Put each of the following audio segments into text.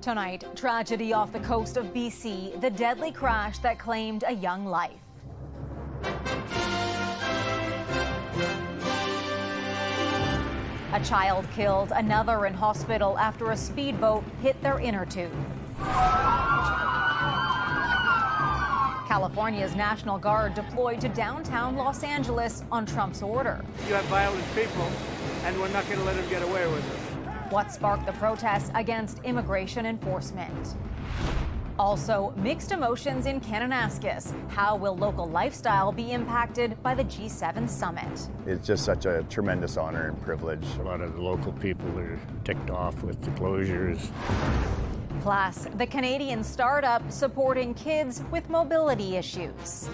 Tonight, tragedy off the coast of BC, the deadly crash that claimed a young life. A child killed, another in hospital after a speedboat hit their inner tube. California's National Guard deployed to downtown Los Angeles on Trump's order. You have violent people, and we're not going to let them get away with it. What sparked the protests against immigration enforcement? Also, mixed emotions in Kananaskis. How will local lifestyle be impacted by the G7 summit? It's just such a tremendous honor and privilege. A lot of the local people are ticked off with the closures. Plus, the Canadian startup supporting kids with mobility issues.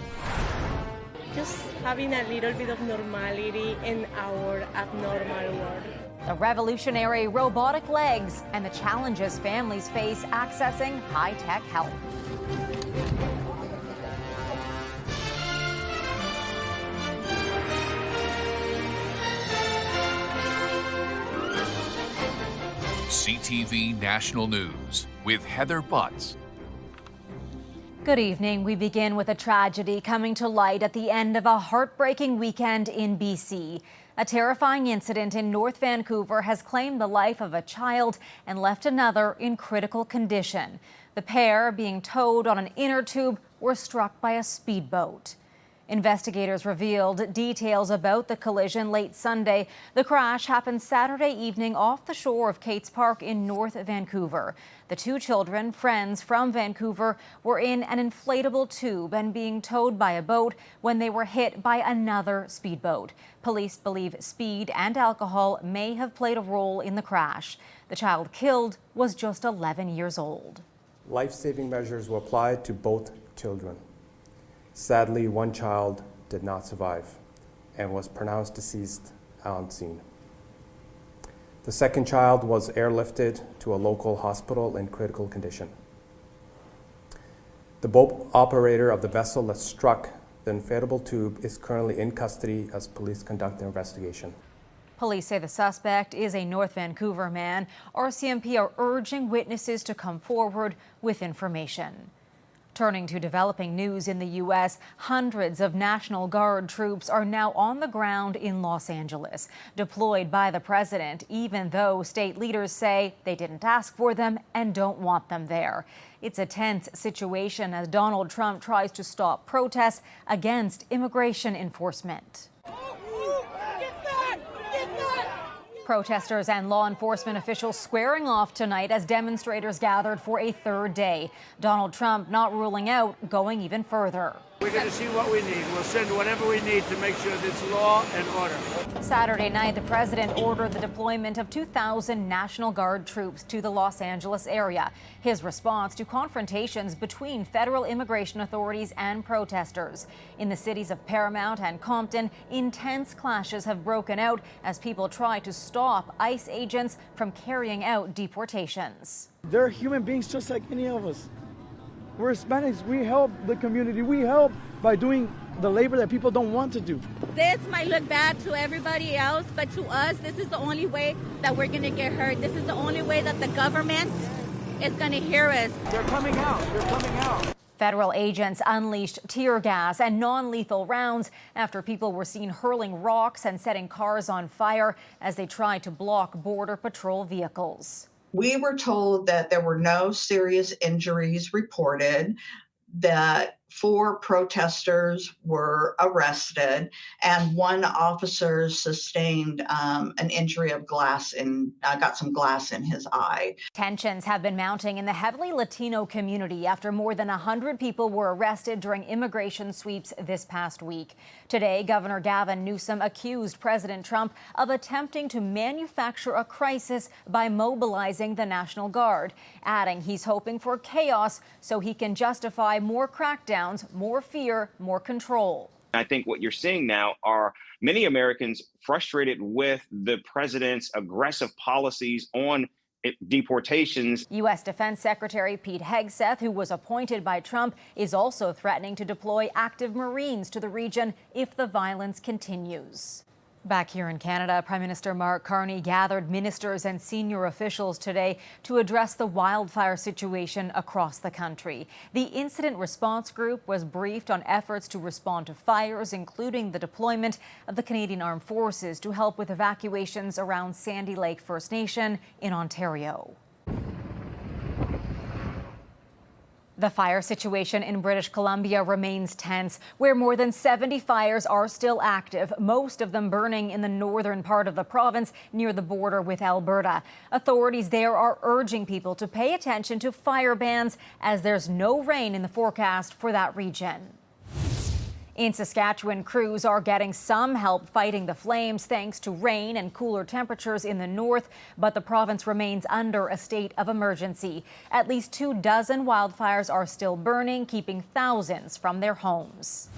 Just having a little bit of normality in our abnormal world. The revolutionary robotic legs and the challenges families face accessing high-tech help. CTV National News with Heather Butts. Good evening. We begin with a tragedy coming to light at the end of a heartbreaking weekend in BC. A terrifying incident in North Vancouver has claimed the life of a child and left another in critical condition. The pair, being towed on an inner tube, were struck by a speedboat. Investigators revealed details about the collision late Sunday. The crash happened Saturday evening off the shore of Cates Park in North Vancouver. The two children, friends from Vancouver, were in an inflatable tube and being towed by a boat when they were hit by another speedboat. Police believe speed and alcohol may have played a role in the crash. The child killed was just 11 years old. Life-saving measures were applied to both children. Sadly, one child did not survive and was pronounced deceased on scene. The second child was airlifted to a local hospital in critical condition. The boat operator of the vessel that struck the inflatable tube is currently in custody as police conduct their investigation. Police say the suspect is a North Vancouver man. RCMP are urging witnesses to come forward with information. Turning to developing news in the U.S., hundreds of National Guard troops are now on the ground in Los Angeles, deployed by the president, even though state leaders say they didn't ask for them and don't want them there. It's a tense situation as Donald Trump tries to stop protests against immigration enforcement. Protesters and law enforcement officials squaring off tonight as demonstrators gathered for a third day. Donald Trump not ruling out going even further. We're going to see what we need. We'll send whatever we need to make sure there's law and order. Saturday night, the president ordered the deployment of 2,000 National Guard troops to the Los Angeles area. His response to confrontations between federal immigration authorities and protesters. In the cities of Paramount and Compton, intense clashes have broken out as people try to stop ICE agents from carrying out deportations. They're human beings just like any of us. We're Hispanics. We help the community. We help by doing the labor that people don't want to do. This might look bad to everybody else, but to us, this is the only way that we're going to get heard. This is the only way that the government is going to hear us. They're coming out. They're coming out. Federal agents unleashed tear gas and non-lethal rounds after people were seen hurling rocks and setting cars on fire as they tried to block Border Patrol vehicles. We were told that there were no serious injuries reported, that 4 protesters were arrested, and 1 officer sustained an injury of glass got some glass in his eye. Tensions have been mounting in the heavily Latino community after more than 100 people were arrested during immigration sweeps this past week. Today, Governor Gavin Newsom accused President Trump of attempting to manufacture a crisis by mobilizing the National Guard, adding he's hoping for chaos so he can justify more crackdowns, more fear, more control. I think what you're seeing now are many Americans frustrated with the president's aggressive policies on deportations. U.S. Defense Secretary Pete Hegseth, who was appointed by Trump, is also threatening to deploy active Marines to the region if the violence continues. Back here in Canada, Prime Minister Mark Carney gathered ministers and senior officials today to address the wildfire situation across the country. The Incident Response Group was briefed on efforts to respond to fires, including the deployment of the Canadian Armed Forces to help with evacuations around Sandy Lake First Nation in Ontario. The fire situation in British Columbia remains tense, where more than 70 fires are still active, most of them burning in the northern part of the province near the border with Alberta. Authorities there are urging people to pay attention to fire bans as there's no rain in the forecast for that region. In Saskatchewan, crews are getting some help fighting the flames thanks to rain and cooler temperatures in the north, but the province remains under a state of emergency. At least 24 wildfires are still burning, keeping thousands from their homes.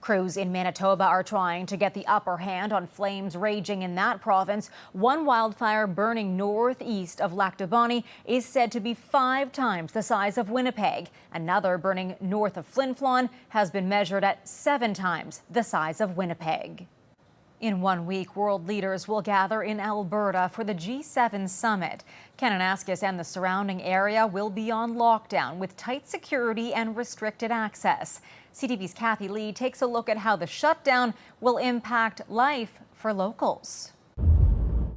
Crews in Manitoba are trying to get the upper hand on flames raging in that province. One wildfire burning northeast of Lac du Bonnet is said to be 5 times the size of Winnipeg. Another burning north of Flin Flon has been measured at 7 times the size of Winnipeg. In 1 week, world leaders will gather in Alberta for the G7 summit. Kananaskis and the surrounding area will be on lockdown with tight security and restricted access. CTV's Kathy Lee takes a look at how the shutdown will impact life for locals.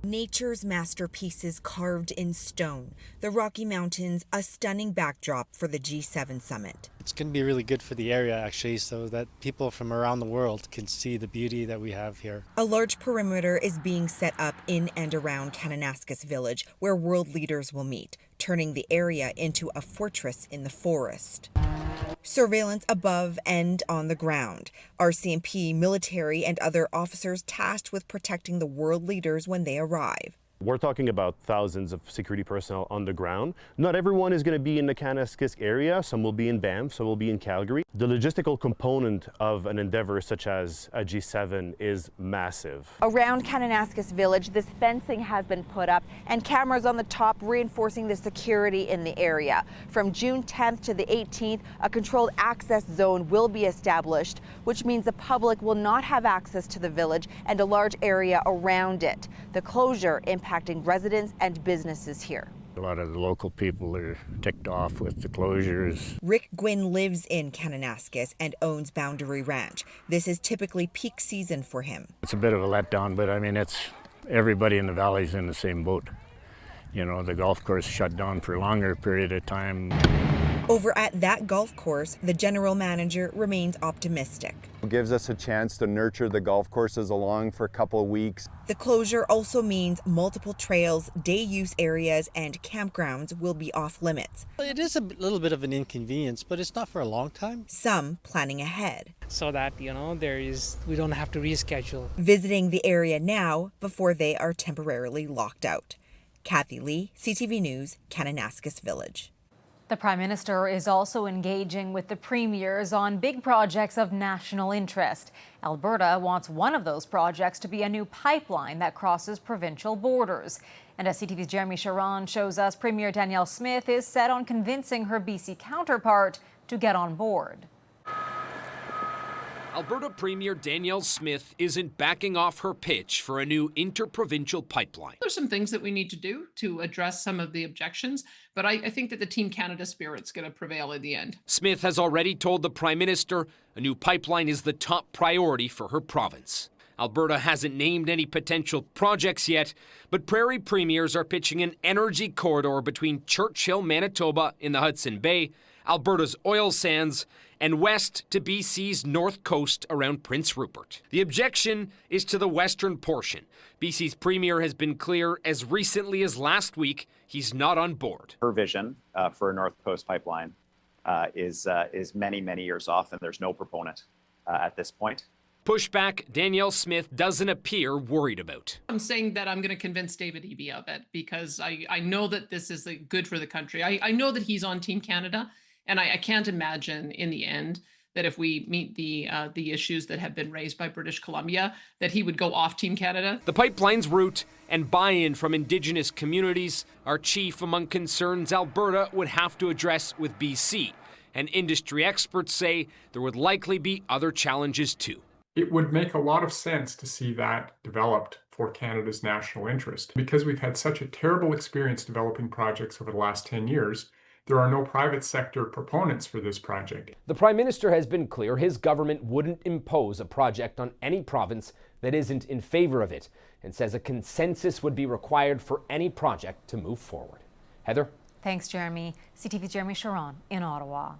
Nature's masterpieces carved in stone. The Rocky Mountains, a stunning backdrop for the G7 summit. It's going to be really good for the area, actually, so that people from around the world can see the beauty that we have here. A large perimeter is being set up in and around Kananaskis village, where world leaders will meet, turning the area into a fortress in the forest. Surveillance above and on the ground. RCMP, military, and other officers tasked with protecting the world leaders when they arrive. We're talking about thousands of security personnel on the ground. Not everyone is going to be in the Kananaskis area. Some will be in Banff, some will be in Calgary. The logistical component of an endeavor such as a G7 is massive. Around Kananaskis village, this fencing has been put up and cameras on the top reinforcing the security in the area. From June 10th to the 18th, a controlled access zone will be established, which means the public will not have access to the village and a large area around it. The closure impacting residents and businesses here. A lot of the local people are ticked off with the closures. Rick Gwynn lives in Kananaskis and owns Boundary Ranch. This is typically peak season for him. It's a bit of a letdown, but I mean, it's everybody in the valley's in the same boat. You know, the golf course shut down for a longer period of time. Over at that golf course, the general manager remains optimistic. It gives us a chance to nurture the golf courses along for a couple of weeks. The closure also means multiple trails, day use areas, and campgrounds will be off limits. It is a little bit of an inconvenience, but it's not for a long time. Some planning ahead. So that, we don't have to reschedule. Visiting the area now before they are temporarily locked out. Kathy Lee, CTV News, Kananaskis Village. The Prime Minister is also engaging with the premiers on big projects of national interest. Alberta wants one of those projects to be a new pipeline that crosses provincial borders. And as CTV's Jeremy Sharon shows us, Premier Danielle Smith is set on convincing her BC counterpart to get on board. Alberta Premier Danielle Smith isn't backing off her pitch for a new interprovincial pipeline. There's some things that we need to do to address some of the objections, but I think that the Team Canada spirit's going to prevail in the end. Smith has already told the Prime Minister a new pipeline is the top priority for her province. Alberta hasn't named any potential projects yet, but Prairie premiers are pitching an energy corridor between Churchill, Manitoba in the Hudson Bay, Alberta's oil sands, and west to BC's north coast around Prince Rupert. The objection is to the western portion. BC's premier has been clear as recently as last week he's not on board. Her vision for a North Coast pipeline is many, many years off, and there's no proponent at this point. Pushback Danielle Smith doesn't appear worried about. I'm saying that I'm going to convince David Eby of it because I know that this is good for the country. I know that he's on Team Canada. And I can't imagine in the end that if we meet the issues that have been raised by British Columbia, that he would go off Team Canada. The pipeline's route and buy-in from Indigenous communities are chief among concerns Alberta would have to address with BC. And industry experts say there would likely be other challenges too. It would make a lot of sense to see that developed for Canada's national interest. Because we've had such a terrible experience developing projects over the last 10 years, there are no private sector proponents for this project. The Prime Minister has been clear his government wouldn't impose a project on any province that isn't in favor of it, and says a consensus would be required for any project to move forward. Heather? Thanks, Jeremy. CTV's Jeremy Sharon in Ottawa.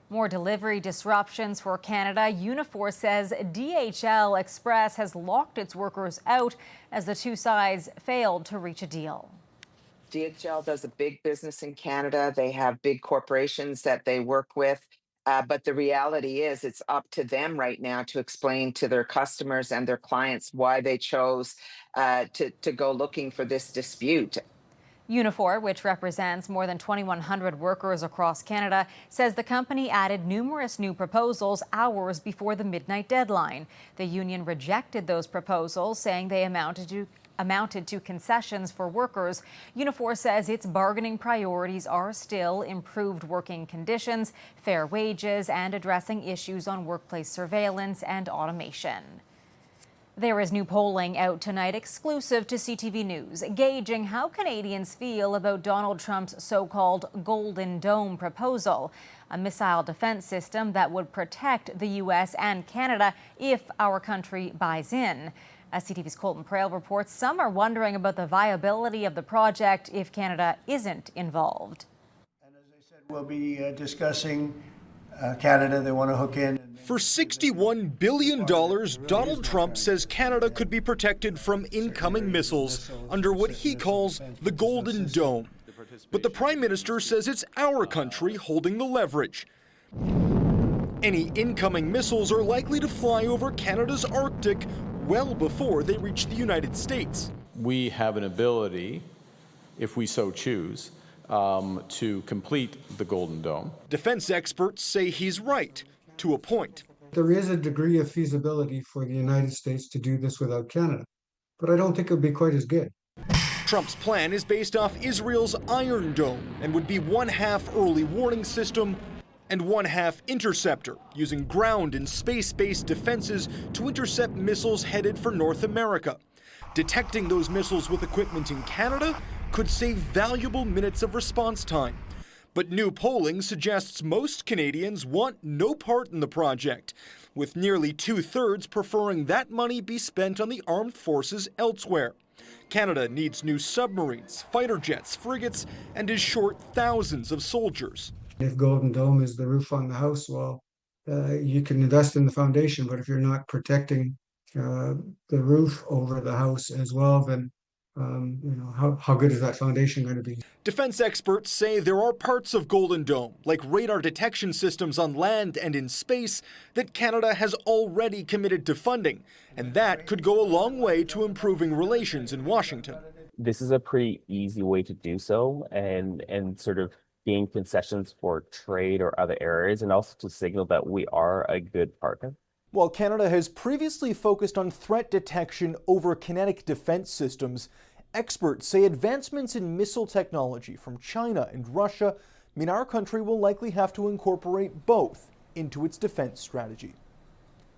More delivery disruptions for Canada. Unifor says DHL Express has locked its workers out as the two sides failed to reach a deal. DHL does a big business in Canada. They have big corporations that they work with. But the reality is it's up to them right now to explain to their customers and their clients why they chose to go looking for this dispute. Unifor, which represents more than 2,100 workers across Canada, says the company added numerous new proposals hours before the midnight deadline. The union rejected those proposals, saying they amounted to concessions for workers. Unifor says its bargaining priorities are still improved working conditions, fair wages, and addressing issues on workplace surveillance and automation. There is new polling out tonight exclusive to CTV News, gauging how Canadians feel about Donald Trump's so-called Golden Dome proposal, a missile defense system that would protect the U.S. and Canada if our country buys in. As CTV's Colton Prale reports, some are wondering about the viability of the project if Canada isn't involved. And as I said, we'll be discussing Canada. They want to hook in. For $61 billion, Donald Trump says Canada could be protected from incoming missiles under what he calls the Golden Dome. But the Prime Minister says it's our country holding the leverage. Any incoming missiles are likely to fly over Canada's Arctic well before they reach the United States. We have an ability, if we so choose, to complete the Golden Dome. Defense experts say he's right, to a point. There is a degree of feasibility for the United States to do this without Canada, but I don't think it would be quite as good. Trump's plan is based off Israel's Iron Dome and would be one-half early warning system and one-half interceptor, using ground and space-based defenses to intercept missiles headed for North America. Detecting those missiles with equipment in Canada could save valuable minutes of response time. But new polling suggests most Canadians want no part in the project, with nearly 2/3 preferring that money be spent on the armed forces elsewhere. Canada needs new submarines, fighter jets, frigates, and is short thousands of soldiers. If Golden Dome is the roof on the house, well, you can invest in the foundation, but if you're not protecting the roof over the house as well, then how good is that foundation going to be? Defense experts say there are parts of Golden Dome, like radar detection systems on land and in space, that Canada has already committed to funding, and that could go a long way to improving relations in Washington. This is a pretty easy way to do so and sort of gain concessions for trade or other areas, and also to signal that we are a good partner. While Canada has previously focused on threat detection over kinetic defense systems, experts say advancements in missile technology from China and Russia mean our country will likely have to incorporate both into its defense strategy.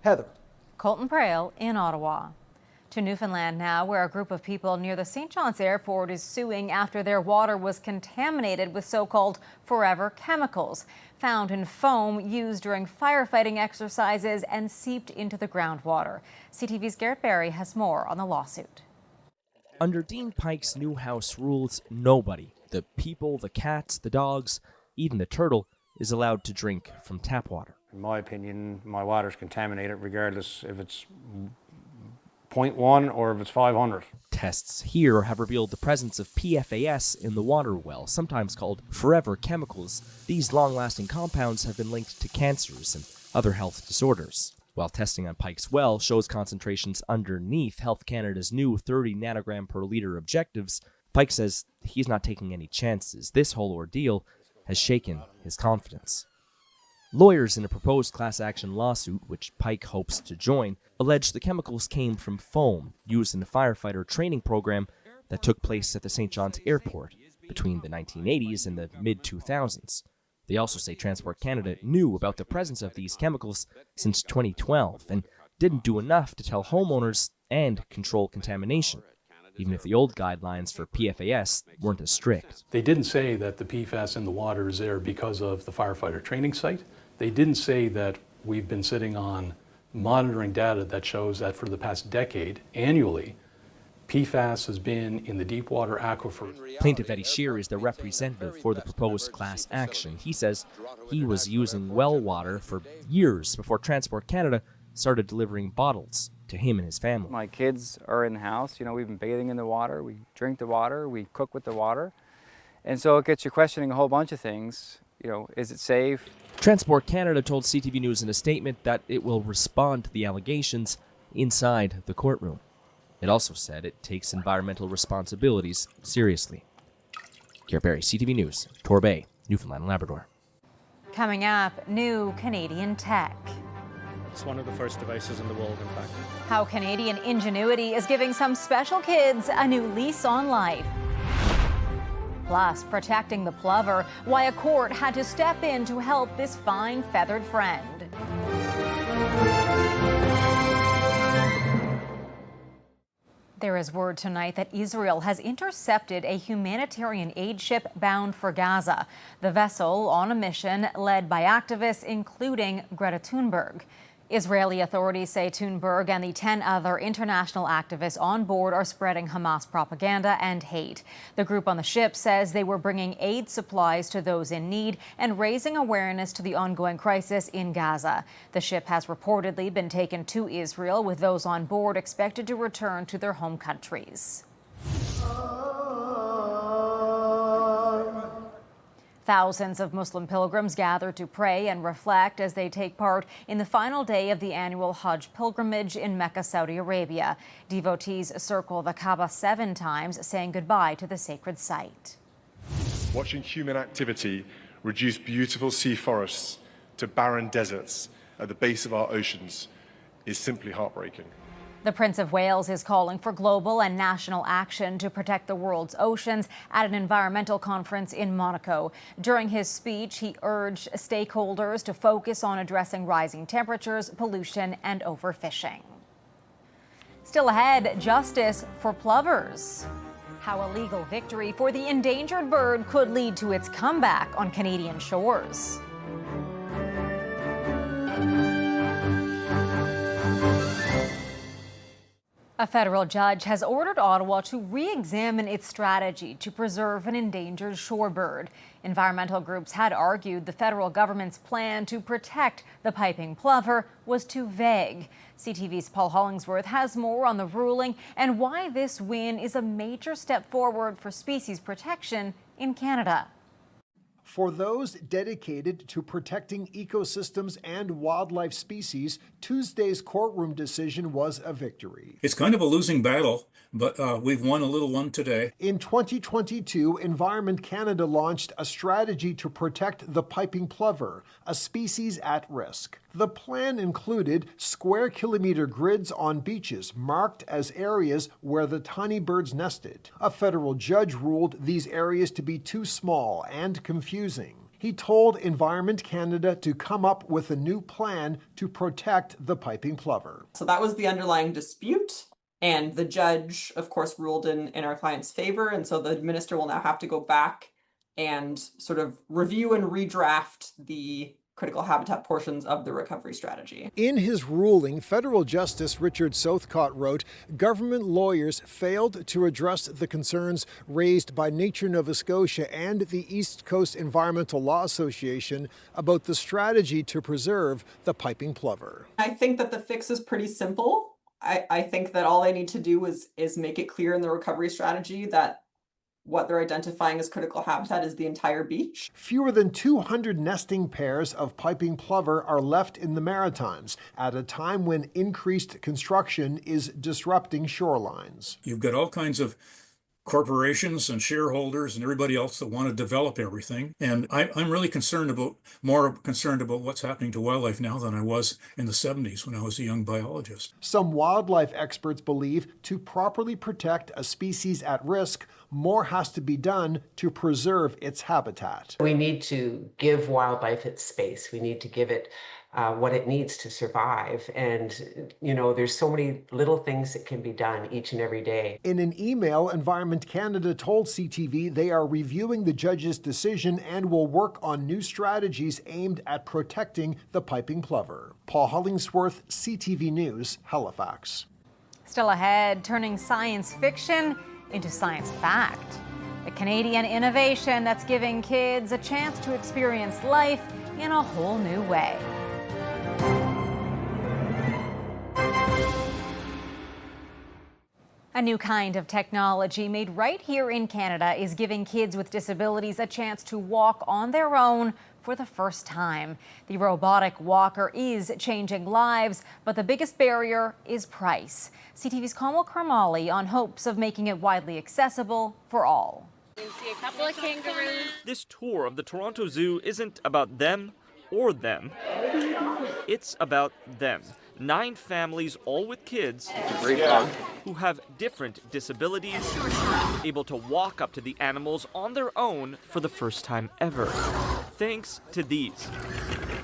Heather. Colton Prale in Ottawa. To Newfoundland now, where a group of people near the St. John's Airport is suing after their water was contaminated with so-called forever chemicals found in foam used during firefighting exercises and seeped into the groundwater. CTV's Garrett Barry has more on the lawsuit. Under Dean Pike's new house rules, nobody, the people, the cats, the dogs, even the turtle, is allowed to drink from tap water. In my opinion, my water's contaminated regardless if it's 0.1 or if it's 500. Tests here have revealed the presence of PFAS in the water well, sometimes called forever chemicals. These long-lasting compounds have been linked to cancers and other health disorders. While testing on Pike's well shows concentrations underneath Health Canada's new 30 nanogram per liter objectives, Pike says he's not taking any chances. This whole ordeal has shaken his confidence. Lawyers in a proposed class action lawsuit, which Pike hopes to join, allege the chemicals came from foam used in a firefighter training program that took place at the St. John's Airport between the 1980s and the mid-2000s. They also say Transport Canada knew about the presence of these chemicals since 2012 and didn't do enough to tell homeowners and control contamination, even if the old guidelines for PFAS weren't as strict. They didn't say that the PFAS in the water is there because of the firefighter training site. They didn't say that we've been sitting on monitoring data that shows that for the past decade, annually, PFAS has been in the deep water aquifer. Plaintiff Eddie Shear is the representative for the proposed class action. He says he was using well water for years before Transport Canada started delivering bottles to him and his family. My kids are in the house. You know, we've been bathing in the water. We drink the water. We cook with the water. And so it gets you questioning a whole bunch of things. You know, is it safe? Transport Canada told CTV News in a statement that it will respond to the allegations inside the courtroom. It also said it takes environmental responsibilities seriously. Garrett Barry, CTV News, Torbay, Newfoundland and Labrador. Coming up, new Canadian tech. It's one of the first devices in the world, in fact. How Canadian ingenuity is giving some special kids a new lease on life. Plus, protecting the plover, why a court had to step in to help this fine feathered friend. There is word tonight that Israel has intercepted a humanitarian aid ship bound for Gaza. The vessel on a mission led by activists, including Greta Thunberg. Israeli authorities say Thunberg and the 10 other international activists on board are spreading Hamas propaganda and hate. The group on the ship says they were bringing aid supplies to those in need and raising awareness to the ongoing crisis in Gaza. The ship has reportedly been taken to Israel, with those on board expected to return to their home countries. Thousands of Muslim pilgrims gather to pray and reflect as they take part in the final day of the annual Hajj pilgrimage in Mecca, Saudi Arabia. Devotees circle the Kaaba 7 times, saying goodbye to the sacred site. Watching human activity reduce beautiful sea forests to barren deserts at the base of our oceans is simply heartbreaking. The Prince of Wales is calling for global and national action to protect the world's oceans at an environmental conference in Monaco. During his speech, he urged stakeholders to focus on addressing rising temperatures, pollution, and overfishing. Still ahead, justice for plovers. How a legal victory for the endangered bird could lead to its comeback on Canadian shores. A federal judge has ordered Ottawa to re-examine its strategy to preserve an endangered shorebird. Environmental groups had argued the federal government's plan to protect the piping plover was too vague. CTV's Paul Hollingsworth has more on the ruling and why this win is a major step forward for species protection in Canada. For those dedicated to protecting ecosystems and wildlife species, Tuesday's courtroom decision was a victory. It's kind of a losing battle, but we've won a little one today. In 2022, Environment Canada launched a strategy to protect the piping plover, a species at risk. The plan included square kilometer grids on beaches marked as areas where the tiny birds nested. A federal judge ruled these areas to be too small and confusing. He told Environment Canada to come up with a new plan to protect the piping plover. So that was the underlying dispute. And the judge, of course, ruled in our client's favor. And so the minister will now have to go back and sort of review and redraft the critical habitat portions of the recovery strategy. In his ruling, Federal Justice Richard Southcott wrote, government lawyers failed to address the concerns raised by Nature Nova Scotia and the East Coast Environmental Law Association about the strategy to preserve the piping plover. I think that the fix is pretty simple. I think that all they need to do is make it clear in the recovery strategy that what they're identifying as critical habitat is the entire beach. Fewer than 200 nesting pairs of piping plover are left in the Maritimes at a time when increased construction is disrupting shorelines. You've got all kinds of corporations and shareholders and everybody else that want to develop everything. And I'm really more concerned about what's happening to wildlife now than I was in the 70s when I was a young biologist. Some wildlife experts believe to properly protect a species at risk, more has to be done to preserve its habitat. We need to give wildlife its space. We need to give it what it needs to survive. And, there's so many little things that can be done each and every day. In an email, Environment Canada told CTV they are reviewing the judge's decision and will work on new strategies aimed at protecting the piping plover. Paul Hollingsworth, CTV News, Halifax. Still ahead, turning science fiction into science fact. A Canadian innovation that's giving kids a chance to experience life in a whole new way. A new kind of technology made right here in Canada is giving kids with disabilities a chance to walk on their own for the first time. The robotic walker is changing lives, but the biggest barrier is price. CTV's Kamal Karmali on hopes of making it widely accessible for all. You see a couple of kangaroos. This tour of the Toronto Zoo isn't about them or them. It's about them. 9 families, all with kids, who have different disabilities, able to walk up to the animals on their own for the first time ever. Thanks to these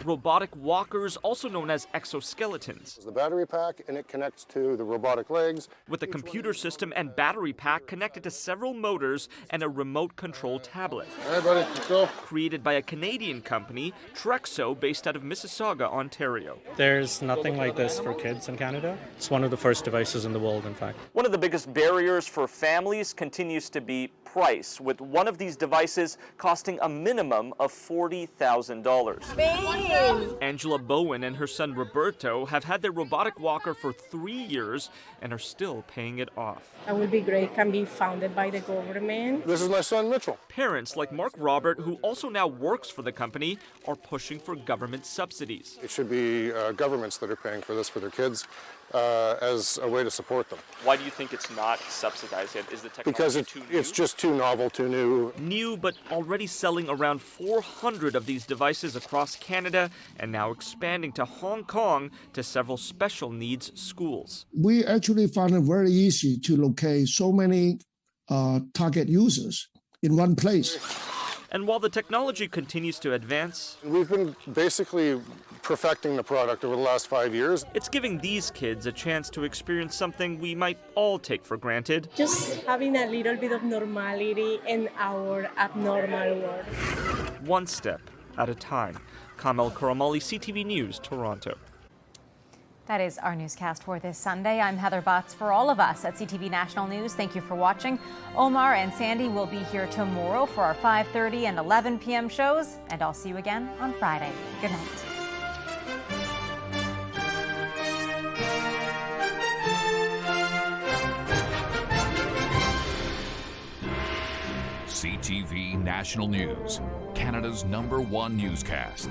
robotic walkers, also known as exoskeletons. The battery pack, and it connects to the robotic legs. With a computer system and battery pack connected to several motors and a remote control tablet. All right, buddy, let's go. Created by a Canadian company, Trexo, based out of Mississauga, Ontario. There's nothing like this for kids in Canada. It's one of the first devices in the world, in fact. One of the biggest barriers for families continues to be price, with one of these devices costing a minimum of $40,000. Angela Bowen and her son Roberto have had their robotic walker for 3 years and are still paying it off. That would be great. Can be funded by the government. This is my son Mitchell. Parents like Mark Robert, who also now works for the company, are pushing for government subsidies. It should be governments that are paying for this for their kids as a way to support them. Why do you think it's not subsidized yet? Is the technology Because too new? it's just too novel, too new. New, but already selling around 400 of these devices across Canada and now expanding to Hong Kong to several special needs schools. We actually found it very easy to locate so many target users in one place. And while the technology continues to advance, we've been basically perfecting the product over the last 5 years. It's giving these kids a chance to experience something we might all take for granted. Just having a little bit of normality in our abnormal world. One step at a time. Kamal Karamali, CTV News, Toronto. That is our newscast for this Sunday. I'm Heather Butts. For all of us at CTV National News, thank you for watching. Omar and Sandy will be here tomorrow for our 5:30 and 11 p.m. shows, and I'll see you again on Friday. Good night. CTV National News, Canada's #1 newscast.